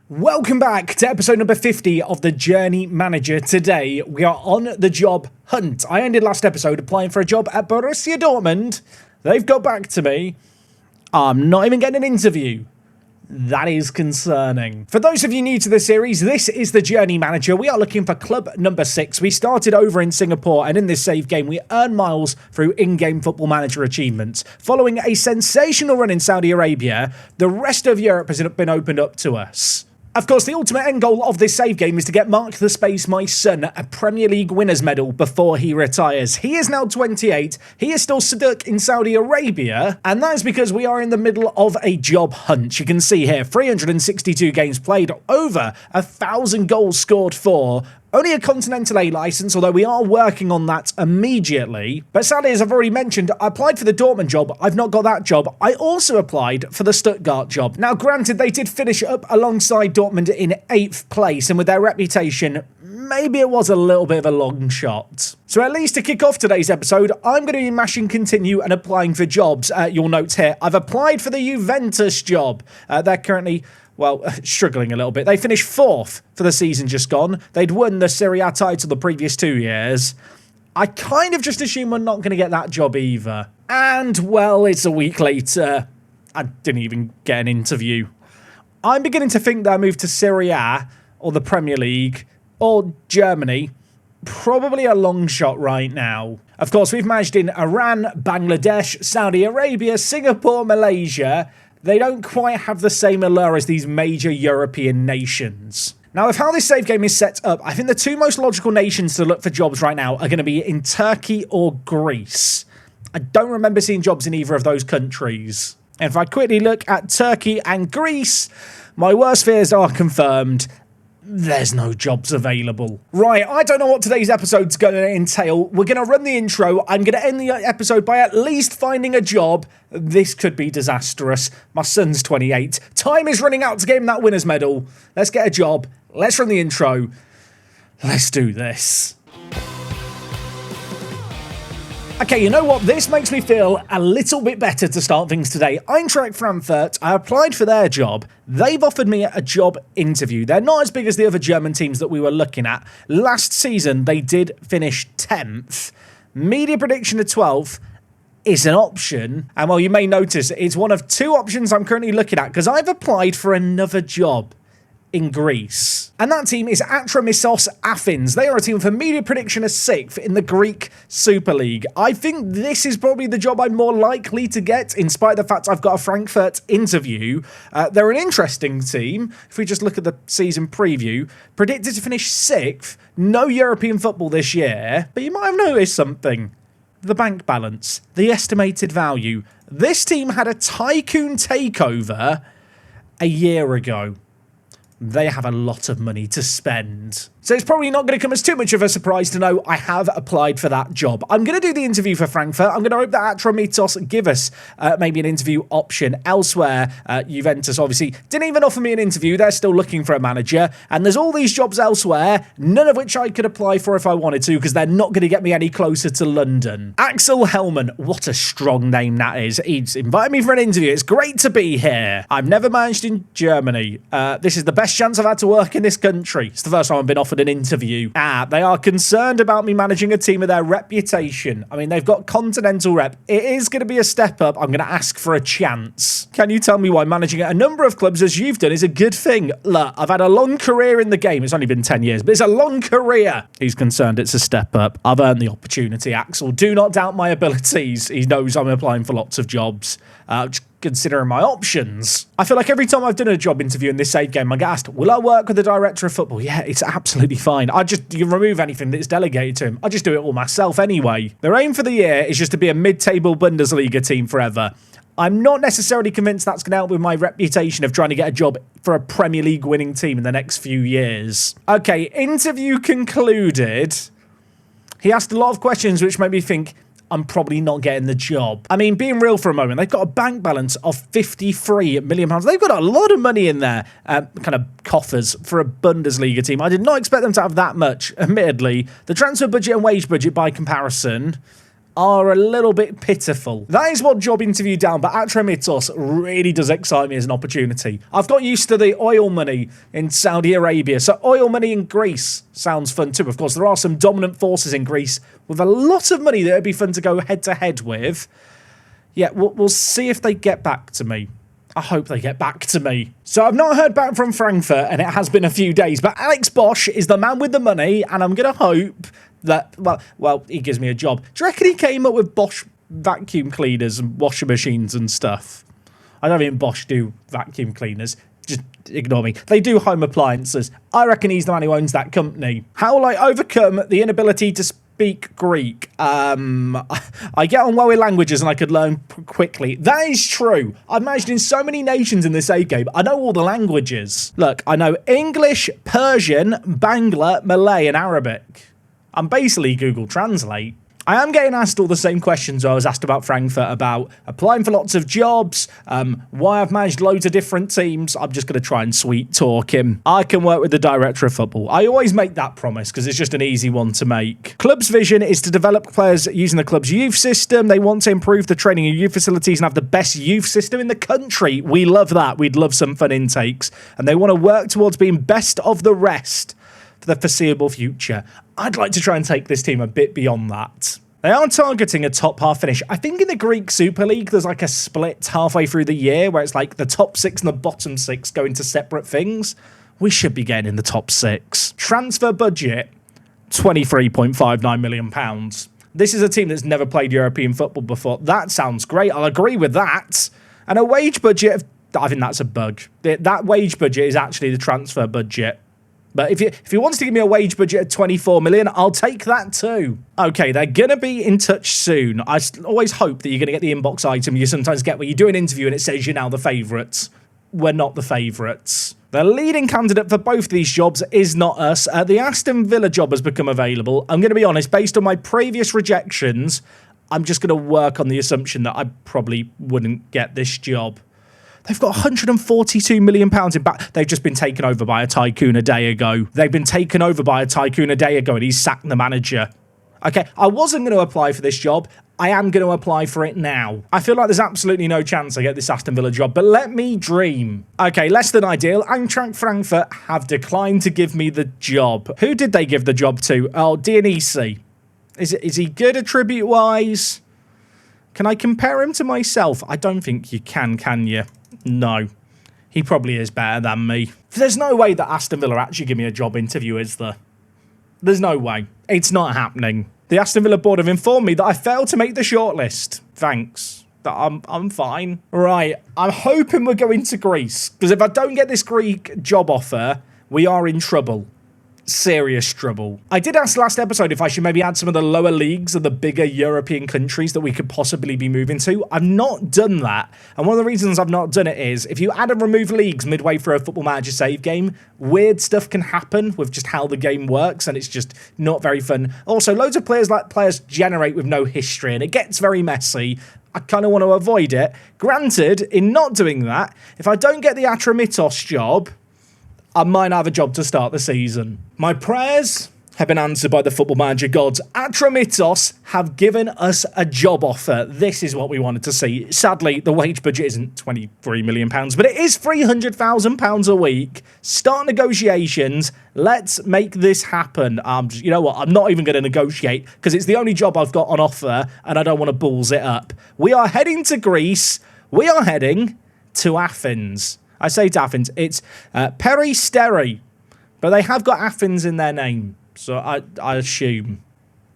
Welcome back to episode number 50 of the Journey Manager. Today, we are on the job hunt. I ended last episode applying for a job at Borussia Dortmund. They've got back to me. I'm not even getting an interview. That is concerning. For those of you new to the series, this is the Journey Manager. We are looking for club number 6. We started over in Singapore, and in this save game, we earn miles through in-game Football Manager achievements. Following a sensational run in Saudi Arabia, the rest of Europe has been opened up to us. Of course, the ultimate end goal of this save game is to get Mark the Space, my son, a Premier League winners medal before he retires. He is now 28. He is still stuck in Saudi Arabia, and that is because we are in the middle of a job hunt. You can see here, 362 games played, over 1,000 goals scored for. Only a Continental A licence, although we are working on that immediately. But sadly, as I've already mentioned, I applied for the Dortmund job. I've not got that job. I also applied for the Stuttgart job. Now, granted, they did finish up alongside Dortmund in 8th place, and with their reputation, maybe it was a little bit of a long shot. So at least to kick off today's episode, I'm going to be mashing continue and applying for jobs. You'll note here, I've applied for the Juventus job. They're currently... struggling a little bit. They finished 4th for the season just gone. They'd won the Serie A title the previous 2 years. I kind of just assume we're not going to get that job either. And, well, it's a week later. I didn't even get an interview. I'm beginning to think that I moved to Serie A, or the Premier League, or Germany. Probably a long shot right now. Of course, we've managed in Iran, Bangladesh, Saudi Arabia, Singapore, Malaysia. They don't quite have the same allure as these major European nations. Now, with how this save game is set up, I think the two most logical nations to look for jobs right now are going to be in Turkey or Greece. I don't remember seeing jobs in either of those countries. And if I quickly look at Turkey and Greece, my worst fears are confirmed. There's no jobs available. Right, I don't know what today's episode's going to entail. We're going to run the intro. I'm going to end the episode by at least finding a job. This could be disastrous. My son's 28. Time is running out to get him that winner's medal. Let's get a job. Let's run the intro. Let's do this. Okay, you know what? This makes me feel a little bit better to start things today. Eintracht Frankfurt, I applied for their job. They've offered me a job interview. They're not as big as the other German teams that we were looking at. Last season, they did finish 10th. Media prediction of 12th is an option. And well, you may notice it's one of 2 options I'm currently looking at because I've applied for another job in Greece. And that team is Atromitos Athens. They are a team for media prediction of 6th in the Greek Super League. I think this is probably the job I'm more likely to get, in spite of the fact I've got a Frankfurt interview. They're an interesting team. If we just look at the season preview, predicted to finish 6th, no European football this year, but you might have noticed something. The bank balance, the estimated value. This team had a TYCOON takeover a year ago. They have a lot of money to spend. So it's probably not going to come as too much of a surprise to know I have applied for that job. I'm going to do the interview for Frankfurt. I'm going to hope that Atromitos give us maybe an interview option elsewhere. Juventus obviously didn't even offer me an interview. They're still looking for a manager. And there's all these jobs elsewhere, none of which I could apply for if I wanted to, because they're not going to get me any closer to London. Axel Hellman, what a strong name that is. He's invited me for an interview. It's great to be here. I've never managed in Germany. This is the best chance I've had to work in this country. It's the first time I've been offered an interview. They are concerned about me managing a team of their reputation. I mean, they've got continental rep. It is going to be a step up. I'm going to ask for a chance. Can you tell me why managing a number of clubs as you've done is a good thing? Look, I've had a long career in the game. It's only been 10 years, but it's a long career. He's concerned it's a step up. I've earned the opportunity, Axel. Do not doubt my abilities. He knows I'm applying for lots of jobs. Just considering my options. I feel like every time I've done a job interview in this save game, I get asked, will I work with the director of football? Yeah, it's absolutely fine. You remove anything that's delegated to him. I just do it all myself anyway. Their aim for the year is just to be a mid-table Bundesliga team forever. I'm not necessarily convinced that's going to help with my reputation of trying to get a job for a Premier League winning team in the next few years. Okay, interview concluded. He asked a lot of questions which made me think, I'm probably not getting the job. I mean, being real for a moment, they've got a bank balance of £53 million. They've got a lot of money in their kind of coffers for a Bundesliga team. I did not expect them to have that much, admittedly. The transfer budget and wage budget by comparison, are a little bit pitiful. That is one job interview down, but Atromitos really does excite me as an opportunity. I've got used to the oil money in Saudi Arabia, so oil money in Greece sounds fun too. Of course, there are some dominant forces in Greece with a lot of money that would be fun to go head-to-head with. Yeah, we'll see if they get back to me. I hope they get back to me. So I've not heard back from Frankfurt, and it has been a few days, but Alex Bosch is the man with the money, and I'm going to hope that, well, he gives me a job. Do you reckon he came up with Bosch vacuum cleaners and washing machines and stuff? I don't think Bosch do vacuum cleaners. Just ignore me. They do home appliances. I reckon he's the man who owns that company. How will I overcome the inability to speak Greek? I get on well with languages and I could learn quickly. That is true. I've managed in so many nations in this game. I know all the languages. Look, I know English, Persian, Bangla, Malay, and Arabic. I'm basically Google Translate. I am getting asked all the same questions I was asked about Frankfurt, about applying for lots of jobs, why I've managed loads of different teams. I'm just going to try and sweet talk him. I can work with the director of football. I always make that promise because it's just an easy one to make. Club's vision is to develop players using the club's youth system. They want to improve the training of youth facilities and have the best youth system in the country. We love that. We'd love some fun intakes. And they want to work towards being best of the rest for the foreseeable future. I'd like to try and take this team a bit beyond that. They are targeting a top half finish. I think in the Greek Super League, there's like a split halfway through the year where it's like the top 6 and the bottom 6 go into separate things. We should be getting in the top 6. Transfer budget, £23.59 million. This is a team that's never played European football before. That sounds great. I'll agree with that. And a wage budget of, I think that's a bug. That wage budget is actually the transfer budget. But if he wants to give me a wage budget of 24 million, I'll take that too. Okay, they're going to be in touch soon. I always hope that you're going to get the inbox item you sometimes get where you do an interview and it says you're now the favourites. We're not the favourites. The leading candidate for both of these jobs is not us. The Aston Villa job has become available. I'm going to be honest, based on my previous rejections, I'm just going to work on the assumption that I probably wouldn't get this job. They've got £142 million in back. They've just been taken over by a tycoon a day ago. They've been taken over by a tycoon a day ago and he's sacked the manager. Okay, I wasn't going to apply for this job. I am going to apply for it now. I feel like there's absolutely no chance I get this Aston Villa job, but let me dream. Okay, less than ideal. Eintracht Frankfurt have declined to give me the job. Who did they give the job to? Oh, Dionisi. Is he good attribute-wise? Can I compare him to myself? I don't think you can you? No, he probably is better than me. There's no way that Aston Villa actually give me a job interview, is there? There's no way. It's not happening. The Aston Villa board have informed me that I failed to make the shortlist. Thanks. I'm fine. Right, I'm hoping we're going to Greece, because if I don't get this Greek job offer, we are in trouble. Serious trouble. I did ask last episode if I should maybe add some of the lower leagues of the bigger European countries that we could possibly be moving to. I've not done that. And one of the reasons I've not done it is if you add and remove leagues midway through a Football Manager save game, weird stuff can happen with just how the game works and it's just not very fun. Also, loads of players generate with no history and it gets very messy. I kind of want to avoid it. Granted, in not doing that, if I don't get the Atromitos job, I might have a job to start the season. My prayers have been answered by the Football Manager gods. Atromitos have given us a job offer. This is what we wanted to see. Sadly, the wage budget isn't £23 million, but it is £300,000 a week. Start negotiations. Let's make this happen. You know what? I'm not even going to negotiate because it's the only job I've got on offer and I don't want to balls it up. We are heading to Greece. We are heading to Athens. I say to Athens, it's Peristeri, but they have got Athens in their name, so I assume.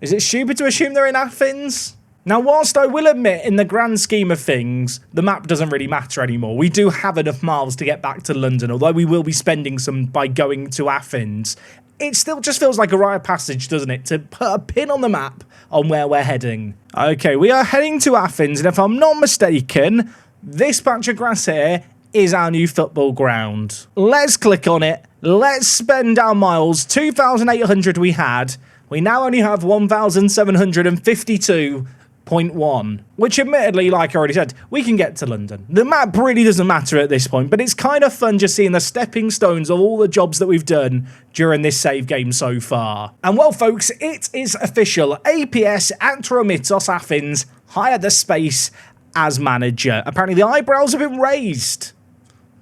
Is it stupid to assume they're in Athens? Now, whilst I will admit, in the grand scheme of things, the map doesn't really matter anymore. We do have enough miles to get back to London, although we will be spending some by going to Athens. It still just feels like a rite of passage, doesn't it, to put a pin on the map on where we're heading. Okay, we are heading to Athens, and if I'm not mistaken, this patch of grass here is our new football ground. Let's click on it. Let's spend our miles. 2,800 we had. We now only have 1,752 0.1, which admittedly, like I already said, we can get to London. The map really doesn't matter at this point, but it's kind of fun just seeing the stepping stones of all the jobs that we've done during this save game so far. And well, folks, it is official. APS Atromitos Athens hired the space as manager. Apparently the eyebrows have been raised.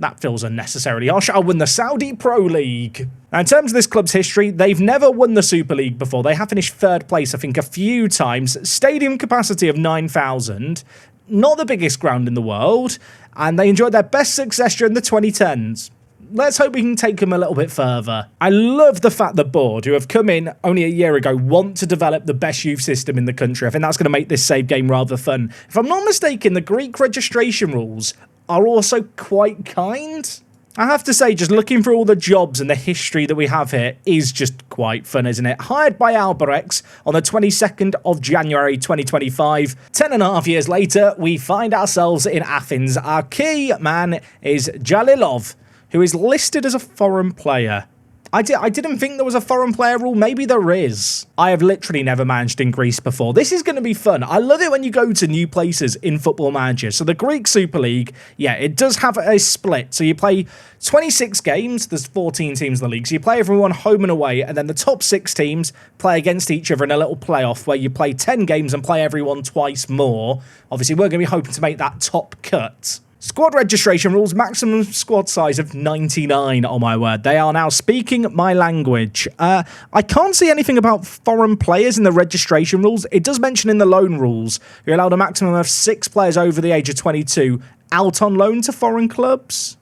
That feels unnecessarily harsh. I'll win the Saudi Pro League. Now, in terms of this club's history, they've never won the Super League before. They have finished third place, I think, a few times. Stadium capacity of 9,000. Not the biggest ground in the world. And they enjoyed their best success during the 2010s. Let's hope we can take them a little bit further. I love the fact the board, who have come in only a year ago, want to develop the best youth system in the country. I think that's going to make this save game rather fun. If I'm not mistaken, the Greek registration rules are also quite kind. I have to say, just looking through all the jobs and the history that we have here is just quite fun, isn't it? Hired by Alberex on the 22nd of January 2025. 10.5 years later, we find ourselves in Athens. Our key man is Jalilov, who is listed as a foreign player. I didn't think there was a foreign player rule. Maybe there is. I have literally never managed in Greece before. This is going to be fun. I love it when you go to new places in Football Manager. So the Greek Super League, yeah, it does have a split. So you play 26 games. There's 14 teams in the league. So you play everyone home and away. And then the top 6 teams play against each other in a little playoff where you play 10 games and play everyone twice more. Obviously, we're going to be hoping to make that top cut. Squad registration rules, maximum squad size of 99, oh my word. They are now speaking my language. I can't see anything about foreign players in the registration rules. It does mention in the loan rules, you're allowed a maximum of 6 players over the age of 22 out on loan to foreign clubs.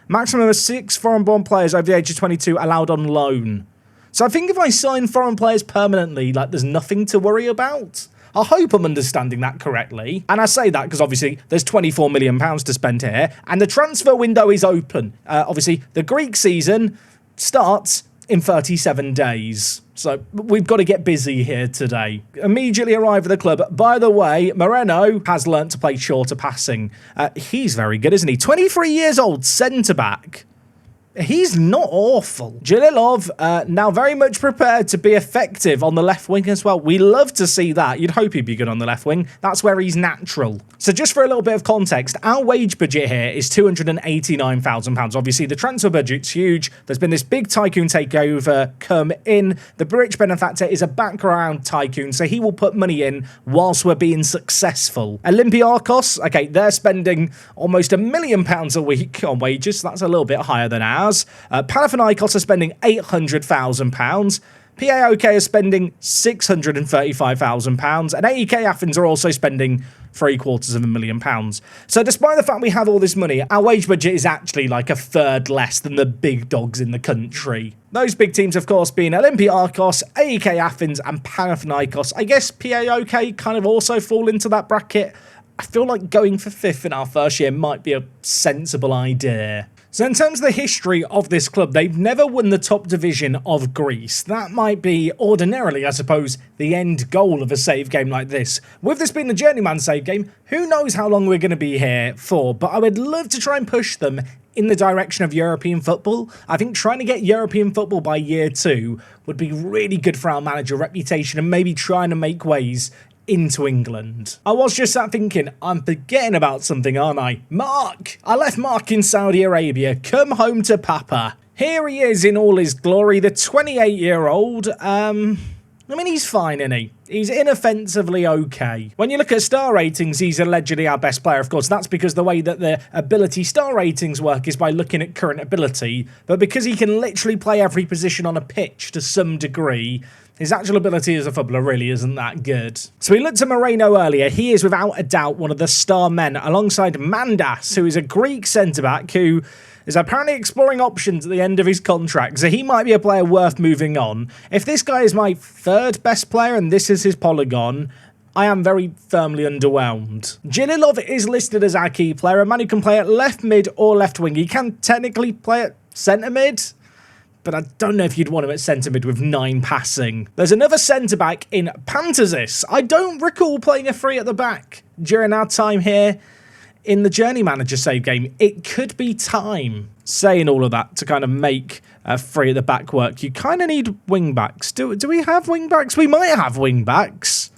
Maximum of 6 foreign-born players over the age of 22 allowed on loan. So I think if I sign foreign players permanently, like, there's nothing to worry about. I hope I'm understanding that correctly. And I say that because obviously there's £24 million to spend here and the transfer window is open. Obviously, the Greek season starts in 37 days. So we've got to get busy here today. Immediately arrive at the club. By the way, Moreno has learnt to play shorter passing. He's very good, isn't he? 23 years old, centre-back. He's not awful. Jalilov, now very much prepared to be effective on the left wing as well. We love to see that. You'd hope he'd be good on the left wing. That's where he's natural. So just for a little bit of context, our wage budget here is £289,000. Obviously, the transfer budget's huge. There's been this big tycoon takeover come in. The rich benefactor is a background tycoon, so he will put money in whilst we're being successful. Olympiacos, okay, they're spending almost £1 million a week on wages. So that's a little bit higher than ours. Panathinaikos are spending £800,000. PAOK is spending £635,000. And AEK Athens are also spending £750,000. So despite the fact we have all this money, our wage budget is actually like a third less than the big dogs in the country. Those big teams, of course, being Olympiacos, AEK Athens, and Panathinaikos. I guess PAOK kind of also fall into that bracket. I feel like going for 5th in our first year might be a sensible idea. So in terms of the history of this club, they've never won the top division of Greece. That might be ordinarily, I suppose, the end goal of a save game like this. With this being the journeyman save game, who knows how long we're going to be here for, but I would love to try and push them in the direction of European football. I think trying to get European football by year 2 would be really good for our manager reputation and maybe trying to make ways into England. I was just sat thinking, I'm forgetting about something, aren't I? Mark! I left Mark in Saudi Arabia. Come home to Papa. Here he is in all his glory, the 28-year-old. I mean, he's fine, isn't he? He's inoffensively okay. When you look at star ratings, he's allegedly our best player. Of course, that's because the way that the ability star ratings work is by looking at current ability. But because he can literally play every position on a pitch to some degree, his actual ability as a footballer really isn't that good. So we looked at Moreno earlier. He is without a doubt one of the star men alongside Mandas, who is a Greek centre-back who is apparently exploring options at the end of his contract. So he might be a player worth moving on. If this guy is my 3rd best player and this is his polygon, I am very firmly underwhelmed. Jalilov is listed as our key player, a man who can play at left mid or left wing. He can technically play at centre mid, but I don't know if you'd want him at centre mid with 9 passing. There's another centre back in Pantazis. I don't recall playing a 3 at the back during our time here in the Journey Manager save game. It could be time. Saying all of that to kind of make a 3 at the back work, you kind of need wing backs. Do we have wing backs? We might have wing backs.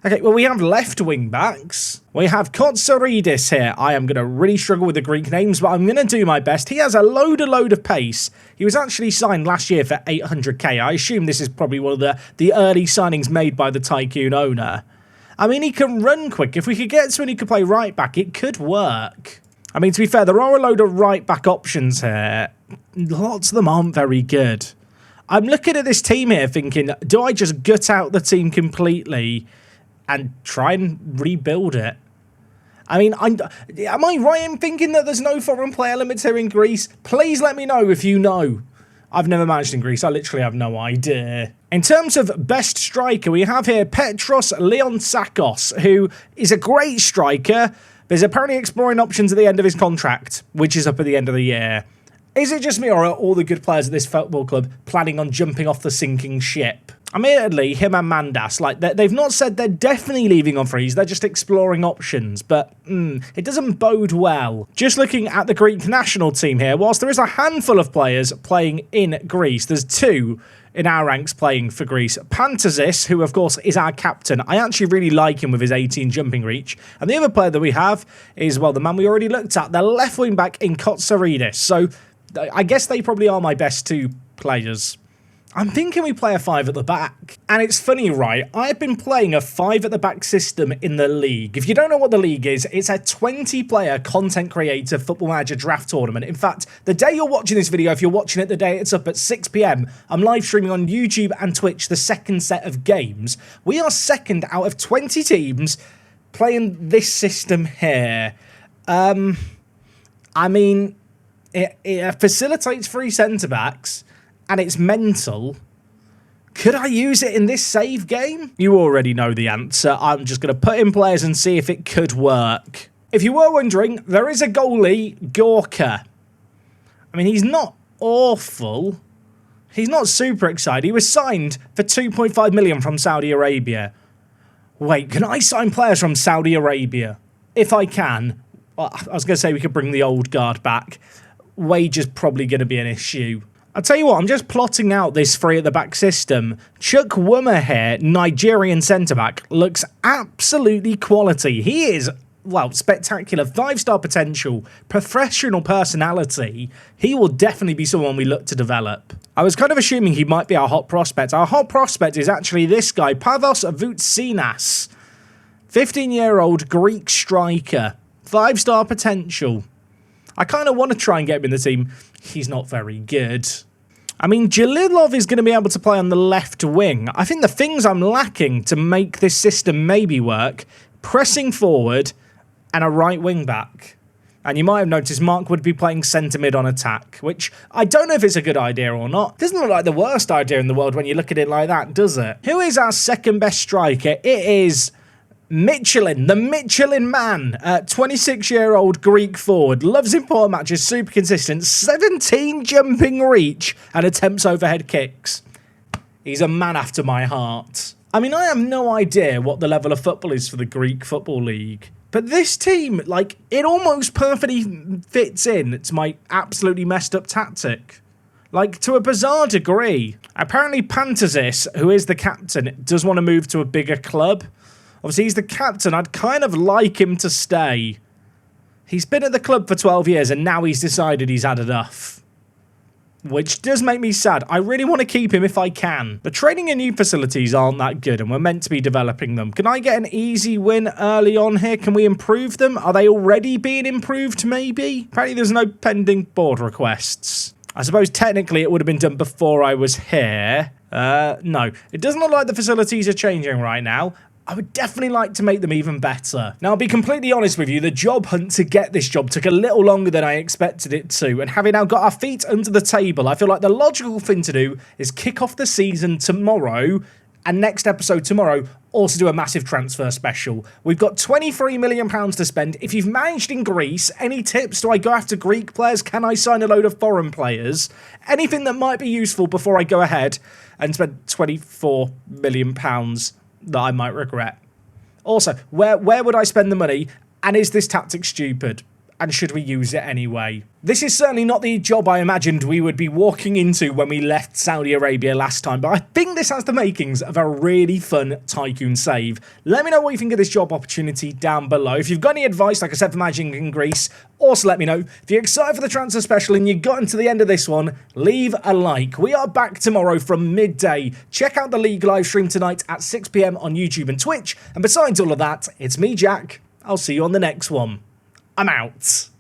Okay, well, we have left wing backs. We have Kotsaridis here. I am going to really struggle with the Greek names, but I'm going to do my best. He has a load of pace. He was actually signed last year for 800k. I assume this is probably one of the early signings made by the TYCOON owner. I mean, he can run quick. If we could get someone who could play right back, it could work. I mean, to be fair, there are a load of right back options here. Lots of them aren't very good. I'm looking at this team here thinking, do I just gut out the team completely and try and rebuild it? I mean, am I right in thinking that there's no foreign player limits here in Greece? Please let me know if you know. I've never managed in Greece. I literally have no idea. In terms of best striker, we have here Petros Leonsakos, who is a great striker, but is apparently exploring options at the end of his contract, which is up at the end of the year. Is it just me, or are all the good players at this football club planning on jumping off the sinking ship? Admittedly, him and Mandas, like, they've not said they're definitely leaving on freeze, they're just exploring options, but it doesn't bode well. Just looking at the Greek national team here, whilst there is a handful of players playing in Greece, there's two in our ranks playing for Greece. Pantazis, who of course is our captain, I actually really like him with his 18 jumping reach, and the other player that we have is, well, the man we already looked at, the left wing back in Kotsaridis, so I guess they probably are my best two players. I'm thinking we play a 5 at the back. And it's funny, right? I've been playing a 5 at the back system in the league. If you don't know what the league is, it's a 20-player content creator football manager draft tournament. In fact, the day you're watching this video, if you're watching it the day it's up at 6 PM, I'm live streaming on YouTube and Twitch the second set of games. We are second out of 20 teams playing this system here. I mean, it facilitates 3 centre-backs. And it's mental. Could I use it in this save game? You already know the answer. I'm just going to put in players and see if it could work. If you were wondering, there is a goalie, Gorka. I mean, he's not awful. He's not super excited. He was signed for 2.5 million from Saudi Arabia. Wait, can I sign players from Saudi Arabia? If I can. Well, I was going to say we could bring the old guard back. Wage is probably going to be an issue. I'll tell you what, I'm just plotting out this 3 at the back system. Chuck Wummer here, Nigerian centre-back, looks absolutely quality. He is, well, spectacular. 5-star potential, professional personality. He will definitely be someone we look to develop. I was kind of assuming he might be our hot prospect. Our hot prospect is actually this guy, Pavos Voutsinas. 15-year-old Greek striker. 5-star potential. I kind of want to try and get him in the team. He's not very good. I mean, Jalilov is going to be able to play on the left wing. I think the things I'm lacking to make this system maybe work, pressing forward and a right wing back. And you might have noticed Mark would be playing centre mid on attack, which I don't know if it's a good idea or not. Doesn't look like the worst idea in the world when you look at it like that, does it? Who is our second best striker? It is Michelin, the Michelin man, 26-year-old Greek forward, loves important matches, super consistent, 17 jumping reach and attempts overhead kicks. He's a man after my heart. I mean, I have no idea what the level of football is for the Greek Football League, but this team, like, it almost perfectly fits in to my absolutely messed up tactic. Like, to a bizarre degree. Apparently Pantazis, who is the captain, does want to move to a bigger club. Obviously, he's the captain. I'd kind of like him to stay. He's been at the club for 12 years, and now he's decided he's had enough. Which does make me sad. I really want to keep him if I can. The training and youth facilities aren't that good, and we're meant to be developing them. Can I get an easy win early on here? Can we improve them? Are they already being improved, maybe? Apparently, there's no pending board requests. I suppose technically it would have been done before I was here. No. It doesn't look like the facilities are changing right now. I would definitely like to make them even better. Now, I'll be completely honest with you, the job hunt to get this job took a little longer than I expected it to, and having now got our feet under the table, I feel like the logical thing to do is kick off the season tomorrow, and next episode tomorrow, also do a massive transfer special. We've got £23 million to spend. If you've managed in Greece, any tips? Do I go after Greek players? Can I sign a load of foreign players? Anything that might be useful before I go ahead and spend £24 million that I might regret. Also, where would I spend the money? And is this tactic stupid? and should we use it anyway? This is certainly not the job I imagined we would be walking into when we left Saudi Arabia last time, but I think this has the makings of a really fun TYCOON save. Let me know what you think of this job opportunity down below. If you've got any advice, like I said, for managing in Greece, also let me know. If you're excited for the transfer special and you got into the end of this one, leave a like. We are back tomorrow from midday. Check out the league live stream tonight at 6 PM on YouTube and Twitch. And besides all of that, it's me, Jack. I'll see you on the next one. I'm out.